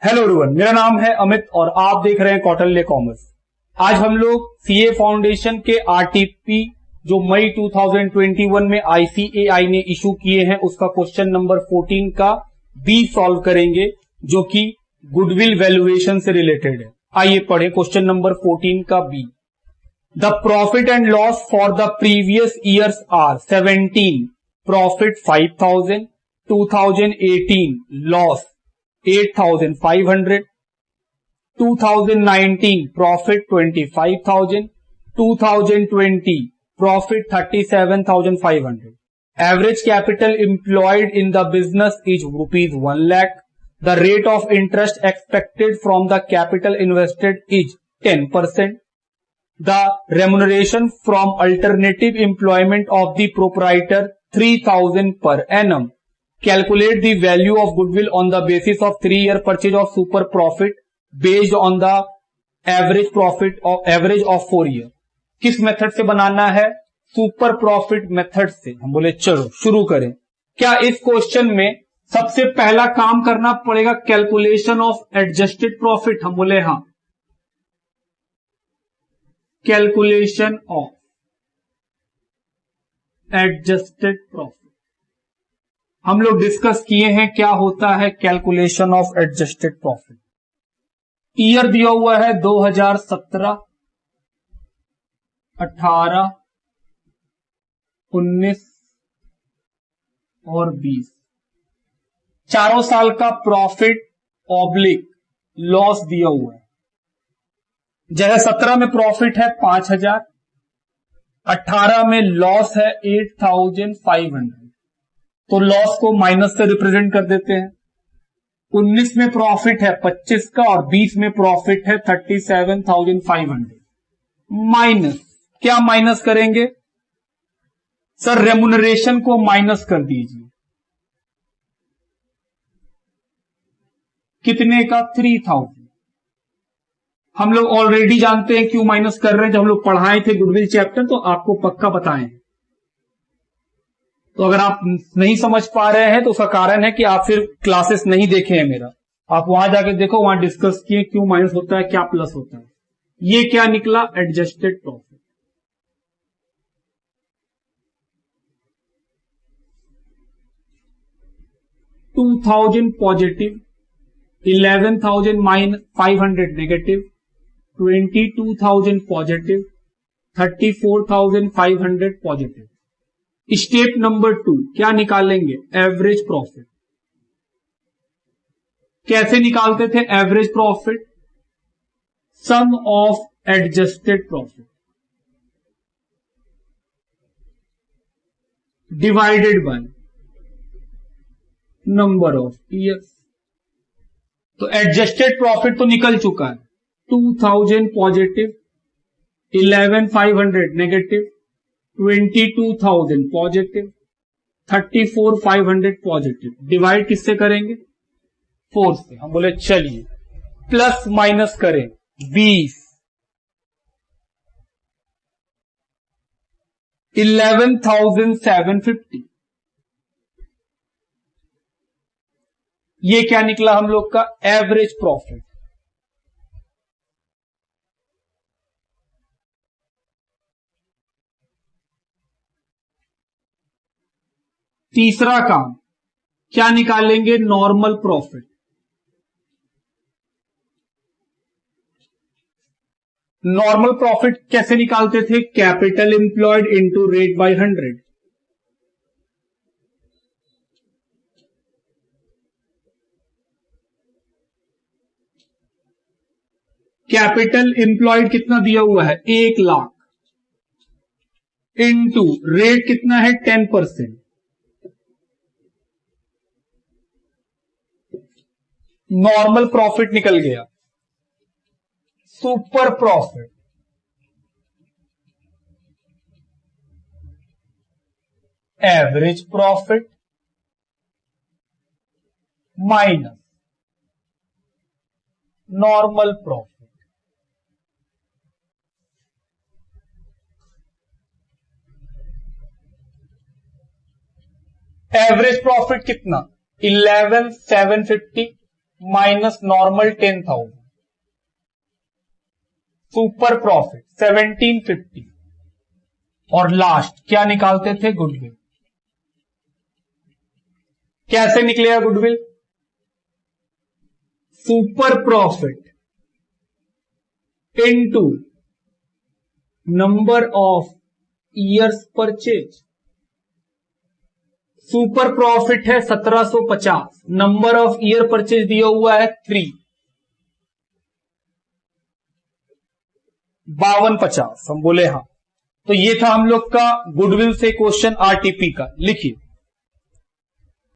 Hello everyone, मेरा नाम है अमित और आप देख रहे हैं कौटिल्य कॉमर्स। आज हम लोग सीए फाउंडेशन के आरटीपी जो मई 2021 में आईसीएआई ने इशू किए हैं उसका क्वेश्चन नंबर 14 का बी सॉल्व करेंगे, जो कि गुडविल वैल्यूएशन से रिलेटेड है। आइए पढ़े क्वेश्चन नंबर 14 का B. The profit and loss for the previous years are 17 profit 5000, 2018 loss 8,500, 2019 profit 25,000, 2020 profit 37,500. Average capital employed in the business is rupees 1 lakh. The rate of interest expected from the capital invested is 10%. The remuneration from alternative employment of the proprietor 3,000 per annum. Calculate the value of goodwill on the basis of 3-year purchase of super profit based on the average profit of average of 4 year. किस method से बनाना है? Super profit method से। हम बोले चलो शुरू करें। क्या इस क्वेश्चन में सबसे पहला काम करना पड़ेगा कैलकुलेशन ऑफ एडजस्टेड प्रॉफिट? हम बोले हाँ, कैलकुलेशन ऑफ एडजस्टेड प्रॉफिट हम लोग डिस्कस किए हैं क्या होता है calculation of adjusted profit. Year दिया हुआ है 2017, 18, 19 और 20। चारों साल का प्रॉफिट ऑब्लिक लॉस दिया हुआ है। जैसे 17 में प्रॉफिट है 5000, 18 में लॉस है 8500, तो लॉस को माइनस से रिप्रेजेंट कर देते हैं। 19 में प्रॉफिट है 25 का और 20 में प्रॉफिट है 37,500। माइनस क्या माइनस करेंगे सर? रेमुनरेशन को माइनस कर दीजिए। कितने का? 3000। हम लोग ऑलरेडी जानते हैं क्यों माइनस कर रहे हैं। जब हम लोग पढ़ाए थे गुडविल चैप्टर तो आपको पक्का बताएं। तो अगर आप नहीं समझ पा रहे हैं तो उसका कारण है कि आप फिर क्लासेस नहीं देखे हैं मेरा। आप वहां जाके देखो, वहां डिस्कस किए क्यों माइनस होता है, क्या प्लस होता है। ये क्या निकला? Adjusted profit. $2,000 positive, 11,000 500 negative, 22,000 positive, 34,500 positive. Step number 2 क्या निकालेंगे? Average profit. कैसे निकालते थे average profit? Sum of adjusted profit divided by number of years. तो एडजस्टेड प्रॉफिट तो निकल चुका है। 2000 positive, 11,500 negative, 22,000 positive, 34,500 positive. Divide किससे करेंगे? 4 से। हम बोले चलिए प्लस माइनस करें। 20, 11,750। ये क्या निकला हम लोग का? Average profit. तीसरा काम क्या निकालेंगे? Normal profit. नॉर्मल प्रॉफिट कैसे निकालते थे? Capital employed into rate by 100। Capital employed कितना दिया हुआ है? 1 लाख इनटू रेट कितना है? 10%। नॉर्मल प्रॉफिट निकल गया। Super profit average profit minus normal profit. Average profit कितना? 11,750 माइनस नॉर्मल 10,000, सुपर प्रॉफिट 1750 और लास्ट क्या निकालते थे? गुडविल। कैसे निकलेगा goodwill? Super profit into number of years purchase. Super profit है 1750, नंबर ऑफ ईयर परचेज दिया हुआ है 3, 5250 हम बोले हाँ। तो ये था हम लोग का गुडविल से क्वेश्चन आरटीपी का। लिखिए